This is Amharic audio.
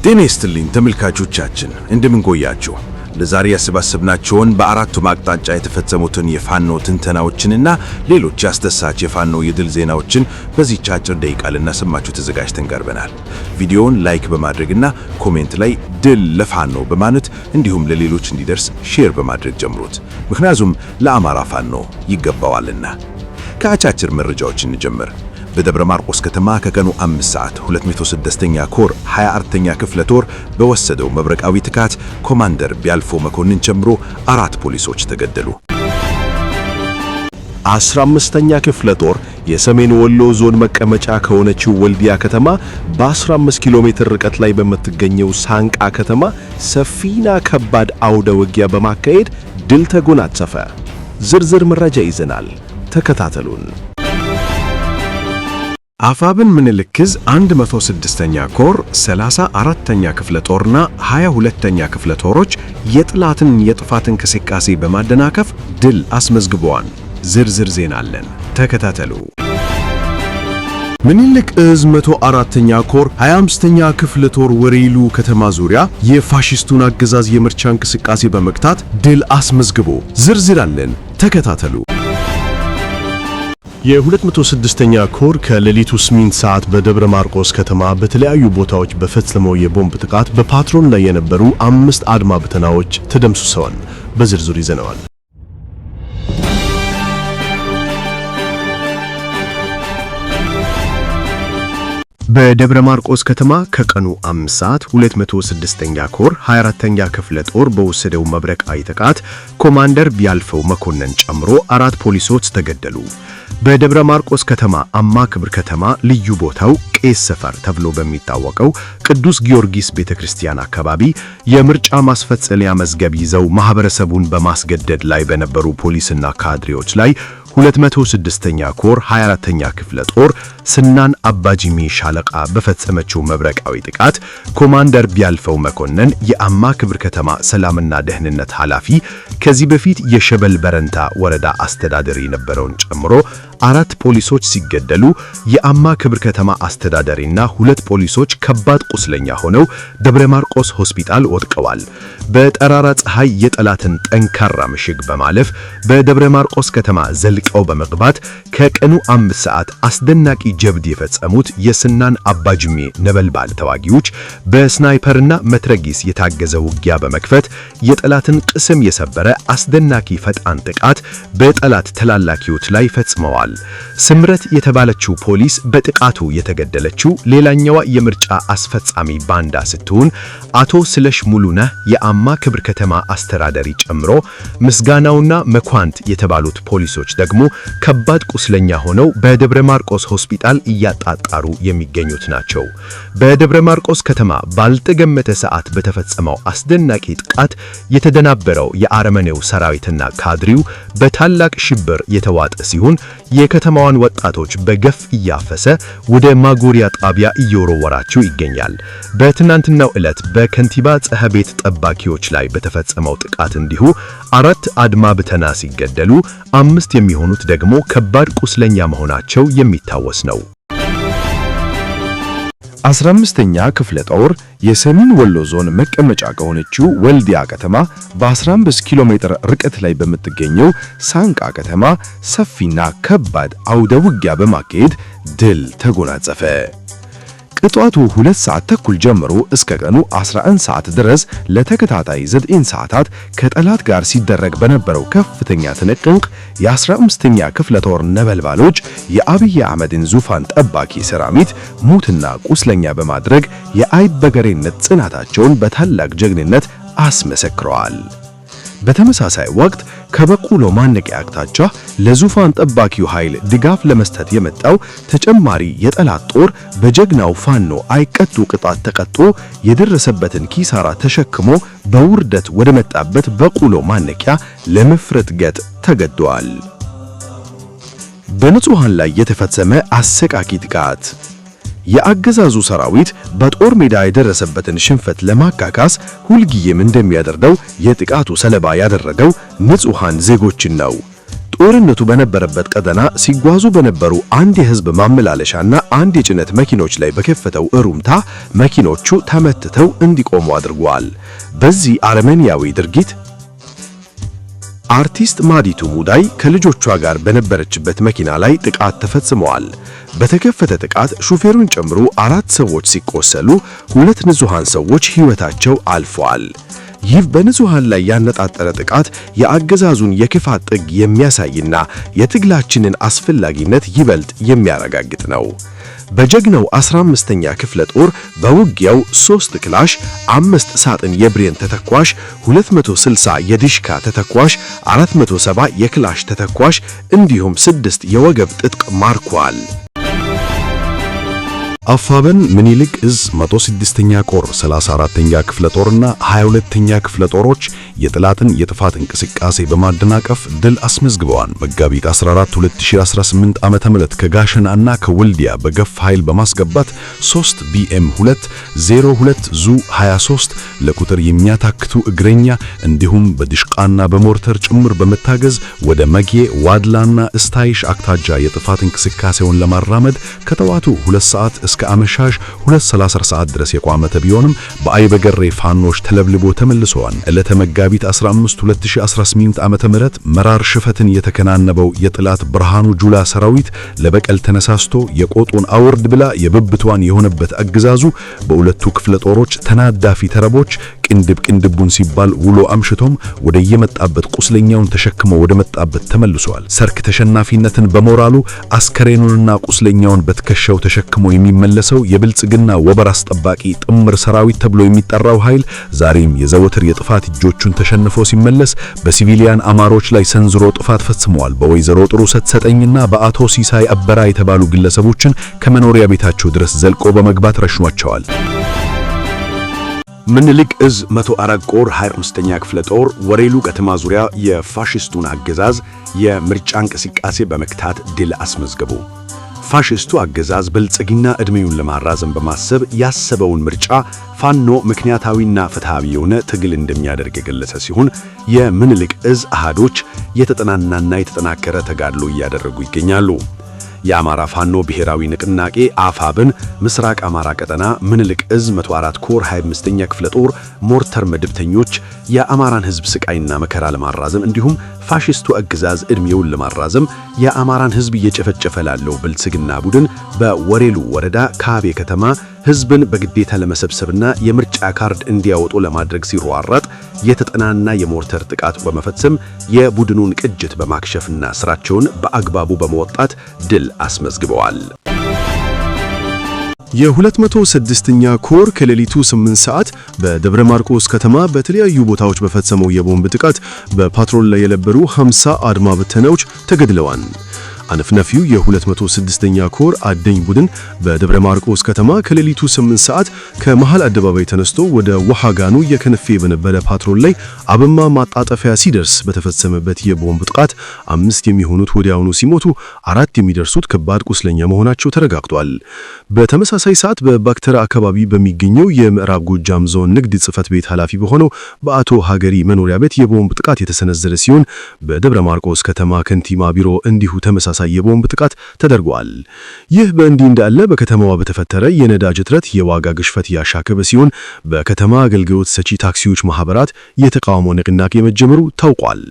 ጤና ይስጥልኝ ተመልካቾቻችን እንደምን ቆያችሁ? ለዛሬ ያሰባሰብናቸውን በአራቱም አቅጣጫ የተፈጸሙትን የፋኖ ትንተናዎችንና ሌሎች አስደሳች የፋኖ የድል ዜናዎችን በዚህች አጭር ደቂቃ ልናሰማችሁ ተዘጋጅተን ቀርበናል። ቪዲዮውን ላይክ በማድረግና ኮሜንት ላይ ድል ለፋኖ በማለት እንዲሁም ለሌሎች እንዲደርስ ሼር በማድረግ ጀምሩት። ምክንያቱም ለአማራ ፋኖ ይገባዋልና። ከአጫጭር መረጃዎች እንጀምር። በደብረ ማርቆስ ከተማ ከቀኑ 5 ሰዓት 206ኛ ኮር 24ኛ ክፍለ ጦር በወሰደው መብረቃዊ ጥቃት ኮማንደር ቢያልፎ መኮንን ጨምሮ 4 ፖሊሶች ተገደሉ። 15ኛ ክፍለ ጦር የሰሜን ወሎ ዞን መቀመጫ ከሆነችው ወልዲያ ከተማ በ15 ኪሎ ሜትር ርቀት ላይ በምትገኘው ሳንቃ ከተማ ሰፊና ከባድ አውደ ውጊያ በማካሄድ ድል ተጎናጸፈ። ዝርዝር መረጃ ይዘናል፣ ተከታተሉን። አፋብን ምኒልክ ዕዝ 106ኛ ኮር 34ኛ ክፍለ ጦርና 22ኛ ክፍለ ጦሮች የጠላትን የጥፋት እንቅስቃሴ በማደናቀፍ ድል አስመዝግበዋል። ዝርዝር ዜና አለን፣ ተከታተሉ። ምኒልክ ዕዝ 104ኛ ኮር 25ኛ ክፍለ ጦር ወሬሉ ከተማ ዙሪያ የፋሺስቱን አገዛዝ የምርጫ እንቅስቃሴ በመግታት ድል አስመዝግቦ ዝርዝር አለን፣ ተከታተሉ። የ206ኛ ኮር ከሌሊቱ 8 ሰዓት በደብረ ማርቆስ ከተማ በተለያዩ ቦታዎች በፈጸመው የቦምብ ጥቃት በፓትሮል ላይ የነበሩ 5 አድማ ብተናዎች ተደምስሰዋል። በዝርዝር ይዘነዋል። በደብረ ማርቆስ ከተማ ከቀኑ 5 ሰዓት 206ኛ ኮር 24ኛ ክፍለ ጦር በወሰደው መብረቃዊ ጥቃት ኮማንደር ቢያልፈው መኮንን ጨምሮ 4 ፖሊሶች ተገደሉ። በደብረ ማርቆስ ከተማ አማክብር ከተማ ልዩ ቦታው ቄስ ሰፈር ተብሎ በሚታወቀው ቅዱስ ጊዮርጊስ ቤተክርስቲያን አካባቢ የምርጫ ማስፈጸሚያ መዝገብ ይዘው ማህበረሰቡን በማስገደድ ላይ በነበሩ ፖሊስና ካድሬዎች ላይ 206ኛ ኮር 24ኛ ክፍለ ጦር ስናን አባጂሚ ሻለቃ በፈጸመችው መብረቃዊ ጥቃት ኮማንደር ቢያልፈው መኮንን የአማክብር ከተማ ሰላምና ደህንነት ኃላፊ ከዚህ በፊት የሸበል በረንታ ወረዳ አስተዳዳሪ የነበረውን ጨምሮ 4 ፖሊሶች ሲገደሉ የአማክብር ከተማ አስተዳዳሪና 2 ፖሊሶች ከባድ ቁስለኛ ሆነው ደብረ ማርቆስ ሆስፒታል ወድቀዋል። በጠራራ ፀሐይ የጠላትን ጠንካራ ምሽግ በማለፍ በደብረ ማርቆስ ከተማ ዘልቀው በመግባት ከቀኑ 5 ሰዓት አስደናቂ ጀብድ የፈጸሙት የስናን አባጅሜ ነበልባል ተዋጊዎች በስናይፐርና መትረጊስ የታገዘ ውጊያ በመክፈት የጠላትን ቅስም የሰበረ አስደናቂ ፈጣን ጥቃት በጠላት ተላላኪዎች ላይ ፈጽመዋል። ስምረት የተባለችው ፖሊስ በጥቃቱ የተገደለችው ሌላኛዋ የምርጫ አስፈጻሚ ባንዳ ስትሆን አቶ ስለሽ ሙሉነህ የአማክብር ከተማ አስተዳዳሪ ጨምሮ ምስጋናውና መኳንት የተባሉት ፖሊሶች ደግሞ ከባድ ቁስለኛ ሆነው በደብረ ማርቆስ ሆስፒታል እያጣጣሩ የሚገኙት ናቸው። በደብረ ማርቆስ ከተማ ባልተገመተ ሰዓት በተፈጸመው አስደናቂ ጥቃት የተደናበረው የአረመኔው ሰራዊትና ካድሪው በታላቅ ሽብር የተዋጠ ሲሆን የከተማዋን ወጣቶች በገፍ እያፈሰ ወደ ማጎሪያ ጣቢያ እየወረወራቸው ይገኛል። በትናንትናው ዕለት በከንቲባ ጽሕፈት ጠባቂዎች ላይ በተፈጸመው ጥቃት እንዲሁ 4 አድማ ብተና ሲገደሉ 5 የሚሆኑት ደግሞ ከባድ ቁስለኛ መሆናቸው የሚታወስ ነው። 15ኛ ክፍለ ጦር የሰሜን ወሎ ዞን መቀመጫ ከሆነችው ወልዲያ ከተማ በ15 ኪሎ ሜትር ርቀት ላይ በምትገኘው ሳንቃ ከተማ ሰፊና ከባድ አውደ ውጊያ በማካሄድ ድል ተጎናጸፈ። ከጧቱ 2 ሰዓት ተኩል ጀምሮ እስከ ቀኑ 11 ሰዓት ድረስ ለተከታታይ 9 ሰዓታት ከጠላት ጋር ሲደረግ በነበረው ከፍተኛ ትንቅንቅ የ15ኛ ክፍለ ጦር ነበልባሎች የአብይ አህመድን ዙፋን ጠባቂ ሰራዊት ሙትና ቁስለኛ በማድረግ የአይበገሬነት ጽናታቸውን በታላቅ ጀግንነት አስመሰክረዋል። በተመሳሳይ ወቅት ከበቁሎ ማነቂያ አቅጣጫ ለዙፋን ጠባቂው ኃይል ድጋፍ ለመስጠት የመጣው ተጨማሪ የጠላት ጦር በጀግናው ፋኖ አይቀጡ ቅጣት ተቀጦ የደረሰበትን ኪሳራ ተሸክሞ በውርደት ወደ መጣበት በቁሎ ማነቂያ ለመፍረጥ ገጥ ተገዷል። በንጹሃን ላይ የተፈጸመ አሰቃቂ ጥቃት የአገዛዙ ሰራዊት በጦር ሜዳ የደረሰበትን ሽንፈት ለማካካስ ሁልጊዜም እንደሚያደርገው የጥቃቱ ሰለባ ያደረገው ንጹሃን ዜጎችን ነው። ጦርነቱ በነበረበት ቀጠና ሲጓዙ በነበሩ አንድ የህዝብ ማመላለሻና አንድ የጭነት መኪኖች ላይ በከፈተው እሩምታ መኪኖቹ ተመትተው እንዲቆሙ አድርጓል። በዚህ አረመኔያዊ ድርጊት አርቲስት ማዲቱ ሙዳይ ከልጆቿ ጋር በነበረችበት መኪና ላይ ጥቃት ተፈጽሟል። በተከፈተ ጥቃት ሹፌሩን ጨምሮ 4 ሰዎች ሲቆሰሉ 2 ንጹሃን ሰዎች ሕይወታቸው አልፏል። ይህ በንጹሃን ላይ ያነጣጠረ ጥቃት የአገዛዙን የክፋት ጥግ የሚያሳይና የትግላችንን አስፈላጊነት ይበልጥ የሚያረጋግጥ ነው። በጀግናው 15ኛ ክፍለ ጦር በውጊያው 3 ክላሽ፣ 5 ሳጥን የብሬን ተተኳሽ፣ 260 የዲሽካ ተተኳሽ፣ 470 የክላሽ ተተኳሽ እንዲሁም 6 የወገብ ትጥቅ ማርኳል። አፋብኃኝ ምኒልክ ዕዝ 106ኛ ኮር 34ኛ ክፍለ ጦርና 22ኛ ክፍለ ጦሮች የጠላትን የጥፋት እንቅስቃሴ በማደናቀፍ ድል አስመዝግበዋል። መጋቢት 14 2018 ዓ.ም ከጋሸናና ከወልዲያ በገፍ ኃይል በማስገባት 3 BM2 02 ዙ 23 ለቁጥር የሚያታክቱ እግረኛ እንዲሁም በድሽቃና በሞርተር ጭምር በመታገዝ ወደ መጌ ዋድላና እስታይሽ አቅጣጫ የጥፋት እንቅስቃሴውን ለማራመድ ከጠዋቱ 2 ሰዓት እስከ አመሻሽ 2:30 ሰዓት ድረስ የቋመተ ቢሆንም በአይበገሬ ፋኖች ተለብልቦ ተመልሰዋል። ዕለተ መጋቢት 15 2018 ዓ.ም መራር ሽፈትን የተከናነበው የጥላት ብርሃኑ ጁላ ሰራዊት ለበቀል ተነሳስቶ የቆጡን አውርድ ብላ የብብቷን የሆነበት አገዛዙ በሁለቱ ክፍለ ጦሮች ተናዳፊ ተረቦች ቅንድቡን ሲባል ውሎ አምሽቶም ወደ የመጣበት ቁስለኛውን ተሸክሞ ወደ መጣበት ተመልሷል። ሰርክ ተሸናፊነትን በሞራሉ አስከሬኑንና ቁስለኛውን በትከሻው ተሸክሞ የሚመለሰው የብልጽግና ወበር አስጠባቂ ጥምር ሰራዊት ተብሎ የሚጠራው ኃይል ዛሬም የዘወትር የጥፋት እጆቹን ተሸንፎ ሲመለስ በሲቪሊያን አማሮች ላይ ሰንዝሮ ጥፋት ፈጽመዋል። በወይዘሮ ጥሩ ሰጠኝና በአቶ ሲሳይ አበራ የተባሉ ግለሰቦችን ከመኖሪያ ቤታቸው ድረስ ዘልቆ በመግባት ረሽኗቸዋል። ምኒልክ ዕዝ 104 ኮር 25ኛ ክፍለ ጦር ወሬሉ ከተማ ዙሪያ የፋሽስቱን አገዛዝ የምርጫ እንቅስቃሴ በመክታት ድል አስመዝገቡ። ፋሽስቱ አገዛዝ ብልጽግና ዕድሜውን ለማራዘም በማሰብ ያሰበውን ምርጫ ፋኖ ምክንያታዊና ፍትሃዊ የሆነ ትግል እንደሚያደርግ የገለጸ ሲሆን የምኒልክ ዕዝ አሃዶች የተጠናናና የተጠናከረ ተጋድሎ እያደረጉ ይገኛሉ። የአማራ ፋኖ ብሔራዊ ንቅናቄ አፋብኃኝ ምስራቅ አማራ ቀጠና ምኒልክ ዕዝ 104 ኮር 25ኛ ክፍለ ጦር ሞርተር መድብተኞች የአማራን ሕዝብ ስቃይና መከራ ለማራዘም እንዲሁም ፋሽስቱ አገዛዝ ዕድሜውን ለማራዘም የአማራን ሕዝብ እየጨፈጨፈ ላለው ብልጽግና ቡድን በወሬሉ ወረዳ ካቤ ከተማ ሕዝብን በግዴታ ለመሰብሰብና የምርጫ ካርድ እንዲያወጡ ለማድረግ ሲሯሯጥ የተጠናና የሞርተር ጥቃት በመፈጸም የቡድኑን ቅጅት በማክሸፍና ስራቸውን በአግባቡ በመወጣት ድል አስመዝግበዋል። የ206ኛ ኮር ከሌሊቱ 8 ሰዓት በደብረ ማርቆስ ከተማ በተለያዩ ቦታዎች በፈጸመው የቦምብ ጥቃት በፓትሮል ላይ የነበሩ 50 አድማ በተናዎች ተገድለዋል። አነፍነፊው የ206ኛ ኮር አደኝ ቡድን በደብረ ማርቆስ ከተማ ከሌሊቱ 8 ሰዓት ከመሃል አደባባይ ተነስቶ ወደ ወሃጋኑ የከነፌ በነበረ ፓትሮል ላይ አበማ ማጣጣፊያ ሲደርስ በተፈጸመበት የቦምብ ጥቃት 5 የሚሆኑት ወዲያውኑ ሲሞቱ 4 የሚደርሱት ከባድ ቁስለኛ መሆናቸው ተረጋግጧል። በተመሳሳይ ሰዓት በባክተራ አካባቢ በሚገኘው የምዕራብ ጎጃም ዞን ንግድ ጽሕፈት ቤት ኃላፊ በሆነው በአቶ ሀገሪ መኖሪያ ቤት የቦምብ ጥቃት የተሰነዘረ ሲሆን በደብረ ማርቆስ ከተማ ከንቲባ ቢሮ እንዲሁ ተመሳሳይ የቦምብ ጥቃት ተደርጓል። ይህ በእንዲህ እንዳለ በከተማዋ በተፈጠረ የነዳጅ እጥረት የዋጋ ግሽፈት ያሻከበ ሲሆን በከተማ አገልግሎት ሰጪ ታክሲዎች ማህበራት የተቃውሞ ንቅናቄ መጀመሩ ታውቋል።